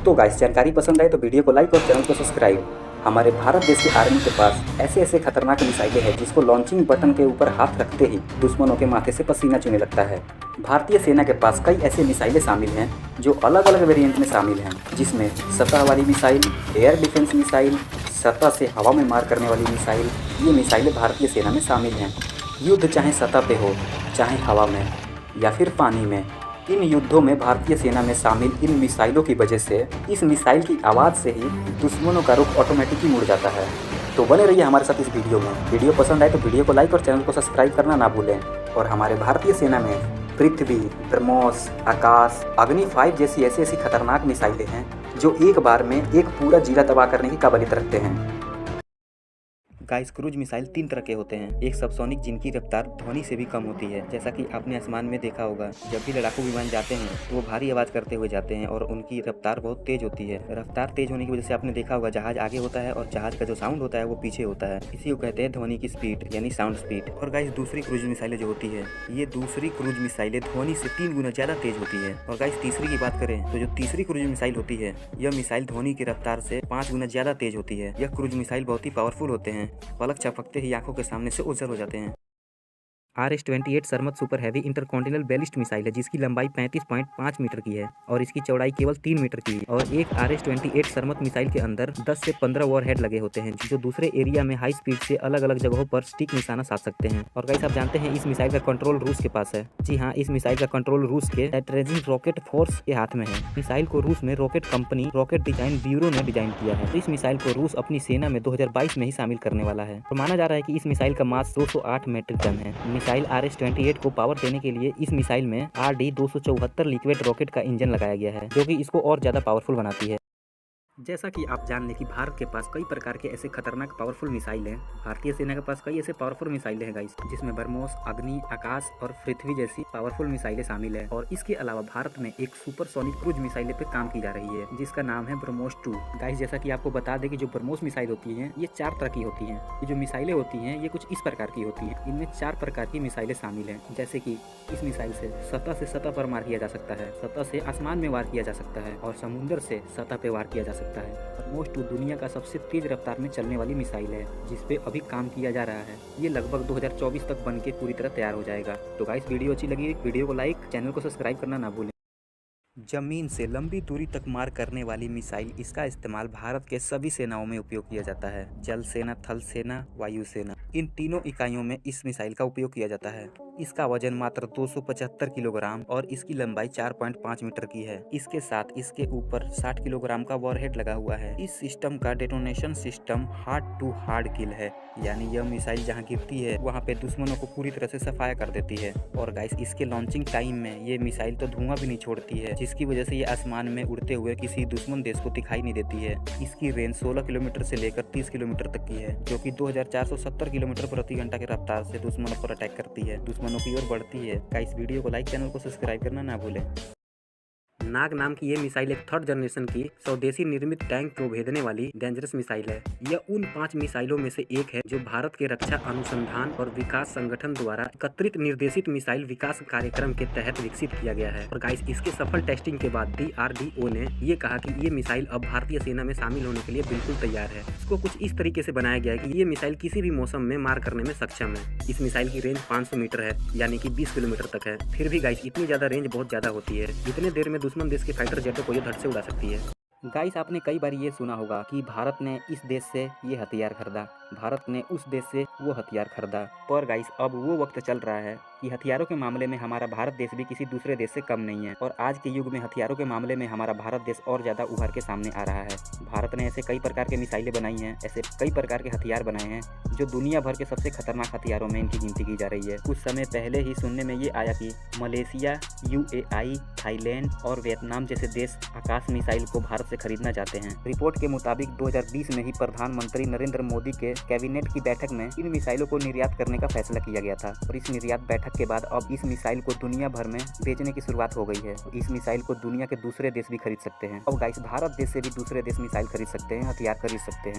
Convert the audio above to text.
तो गाइस, जानकारी पसंद आए तो वीडियो को लाइक और चैनल को सब्सक्राइब। हमारे भारत देश की आर्मी के पास ऐसे ऐसे खतरनाक मिसाइलें हैं जिसको लॉन्चिंग बटन के ऊपर हाथ रखते ही दुश्मनों के माथे से पसीना चुने लगता है। भारतीय सेना के पास कई ऐसे मिसाइलें शामिल हैं जो अलग अलग वेरिएंट में शामिल हैं, जिसमें सतह वाली मिसाइल, एयर डिफेंस मिसाइल, सतह से हवा में मार करने वाली मिसाइल। ये मिसाइलें भारतीय सेना में शामिल हैं। युद्ध चाहे सतह पे हो, चाहे हवा में या फिर पानी में, इन युद्धों में भारतीय सेना में शामिल इन मिसाइलों की वजह से इस मिसाइल की आवाज़ से ही दुश्मनों का रुख ऑटोमेटिकली मुड़ जाता है। तो बने रहिए हमारे साथ इस वीडियो में। वीडियो पसंद आए तो वीडियो को लाइक और चैनल को सब्सक्राइब करना ना भूलें। और हमारे भारतीय सेना में पृथ्वी, ब्रह्मोस, आकाश, अग्नि 5 जैसी ऐसी खतरनाक मिसाइलें हैं जो एक बार में एक पूरा जिला तबाह करने की काबिलियत रखते हैं। गाइस, क्रूज मिसाइल 3 तरह के होते हैं। एक सबसोनिक जिनकी रफ्तार ध्वनि से भी कम होती है, जैसा कि आपने आसमान में देखा होगा। जब भी लड़ाकू विमान जाते हैं तो वो भारी आवाज़ करते हुए जाते हैं और उनकी रफ्तार बहुत तेज होती है। रफ्तार तेज होने की वजह से आपने देखा होगा जहाज आगे होता है और जहाज का जो साउंड होता है वो पीछे होता है। इसी को कहते हैं ध्वनि की स्पीड, यानी साउंड स्पीड। और गाइस, दूसरी क्रूज मिसाइलें जो होती है, ये दूसरी क्रूज मिसाइलें ध्वनि से 3 गुना ज़्यादा तेज होती है। और गाइस, तीसरी की बात करें तो जो तीसरी क्रूज मिसाइल होती है, यह मिसाइल ध्वनि की रफ्तार से 5 गुना ज़्यादा तेज होती है। यह क्रूज मिसाइल बहुत ही पावरफुल होते हैं, पलक झपकते ही आंखों के सामने से ओझल हो जाते हैं। RS-28 Sarmat super heavy intercontinental ballistic missile है जिसकी लंबाई 35.5 मीटर की है और इसकी चौड़ाई केवल 3 मीटर की है। और एक RS-28 सरमत मिसाइल के अंदर 10 से 15 वॉरहेड लगे होते हैं जो दूसरे एरिया में हाई स्पीड से अलग अलग जगहों पर स्टिक निशाना साध सकते हैं। और गाइस, आप जानते हैं इस मिसाइल का कंट्रोल रूस के पास है। जी हाँ, इस मिसाइल का कंट्रोल रूस के स्ट्रेटेजिक रॉकेट फोर्स के हाथ में है। मिसाइल को रूस में rocket company rocket design bureau ने डिजाइन किया है। तो इस मिसाइल को रूस अपनी सेना में 2022 में ही शामिल करने वाला है। और माना जा रहा है कि इस मिसाइल का मास 208 मीट्रिक टन है। मिसाइल RS-28 को पावर देने के लिए इस मिसाइल में RD-274 लिक्विड रॉकेट का इंजन लगाया गया है, जो कि इसको और ज्यादा पावरफुल बनाती है। जैसा कि आप जान लें कि भारत के पास कई प्रकार के ऐसे खतरनाक पावरफुल मिसाइल हैं। भारतीय सेना के पास कई ऐसे पावरफुल मिसाइलें हैं गाइस, जिसमें ब्रह्मोस, अग्नि, आकाश और पृथ्वी जैसी पावरफुल मिसाइलें शामिल है। और इसके अलावा भारत में एक सुपरसोनिक क्रूज मिसाइल पे काम की जा रही है जिसका नाम है ब्रह्मोस 2। गाइस, जैसा कि आपको बता दें कि जो ब्रह्मोस मिसाइल होती है ये 4 तरह की होती है। ये जो मिसाइलें होती है ये कुछ इस प्रकार की होती है। इनमें 4 प्रकार की मिसाइलें शामिल है, जैसे की इस मिसाइल से सतह पर वार किया जा सकता है, सतह से आसमान में वार किया जा सकता है और समुद्र से सतह पे वार किया जा सकता है। ब्रह्मोस 2 दुनिया का सबसे तेज रफ्तार में चलने वाली मिसाइल है जिसपे अभी काम किया जा रहा है। ये लगभग 2024 तक बनके पूरी तरह तैयार हो जाएगा। तो गाइस, वीडियो अच्छी लगी वीडियो को लाइक, चैनल को सब्सक्राइब करना ना भूलें। जमीन से लंबी दूरी तक मार करने वाली मिसाइल, इसका इस्तेमाल भारत के सभी सेनाओं में उपयोग किया जाता है। जल सेना, थल सेना, वायु सेना, इन तीनों इकाइयों में इस मिसाइल का उपयोग किया जाता है। इसका वजन मात्र 275 किलोग्राम और इसकी लंबाई 4.5 मीटर की है। इसके साथ इसके ऊपर 60 किलोग्राम का वॉरहेड लगा हुआ है। इस सिस्टम का detonation system hard to hard kill है, यानी यह मिसाइल जहां गिरती है वहां पे दुश्मनों को पूरी तरह से सफाया कर देती है। और गाइस, इसके लॉन्चिंग टाइम में ये मिसाइल तो धुआं भी नहीं छोड़ती है, जिसकी वजह से ये आसमान में उड़ते हुए किसी दुश्मन देश को दिखाई नहीं देती है। इसकी रेंज 16 किलोमीटर से लेकर 30 किलोमीटर तक की है, जो कि 2470 किलोमीटर प्रति घंटा की रफ्तार से दुश्मनों पर अटैक करती है, दुश्मनों की ओर बढ़ती है। गाइस, वीडियो को लाइक, चैनल को सब्सक्राइब करना ना भूलें। नाग नाम की ये मिसाइल एक 3rd जनरेशन की स्वदेशी निर्मित टैंक को भेदने वाली डेंजरस मिसाइल है। यह उन 5 मिसाइलों में से एक है जो भारत के रक्षा अनुसंधान और विकास संगठन द्वारा एकत्रित निर्देशित मिसाइल विकास कार्यक्रम के तहत विकसित किया गया है। और गाइस, इसके सफल टेस्टिंग के बाद DRDO ने ये कहा कि ये मिसाइल अब भारतीय सेना में शामिल होने के लिए बिल्कुल तैयार है। इसको कुछ इस तरीके से बनाया गया है कि ये मिसाइल किसी भी मौसम में मार करने में सक्षम है। इस मिसाइल की रेंज 500 मीटर है, यानी कि 20 किलोमीटर तक है। फिर भी गाइस, इतनी ज्यादा रेंज बहुत ज्यादा होती है। इतने देर में दुश्मन देश के फाइटर जेटों को ये धड़ से उड़ा सकती है। गाइस, आपने कई बार ये सुना होगा कि भारत ने इस देश से ये हथियार खरीदा, भारत ने उस देश से वो हथियार खरीदा। पर गाइस, अब वो वक्त चल रहा है कि हथियारों के मामले में हमारा भारत देश भी किसी दूसरे देश से कम नहीं है। और आज के युग में हथियारों के मामले में हमारा भारत देश और ज्यादा उभर के सामने आ रहा है। भारत ने ऐसे कई प्रकार के मिसाइलें बनाई हैं, ऐसे कई प्रकार के हथियार बनाए हैं जो दुनिया भर के सबसे खतरनाक हथियारों में इनकी गिनती की जा रही है। कुछ समय पहले ही सुनने में ये आया कि मलेशिया, UAE, थाईलैंड और वियतनाम जैसे देश आकाश मिसाइल को भारत से खरीदना चाहते हैं। रिपोर्ट के मुताबिक 2020 में ही प्रधानमंत्री नरेंद्र मोदी के कैबिनेट की बैठक में इन मिसाइलों को निर्यात करने का फैसला किया गया था। और इस निर्यात बैठक के बाद अब इस मिसाइल को दुनिया भर में बेचने की शुरुआत हो गई है। इस मिसाइल को दुनिया के दूसरे देश भी खरीद सकते हैं। अब गाइस, भारत देश से भी दूसरे देश मिसाइल खरीद सकते हैं, हथियार खरीद सकते हैं।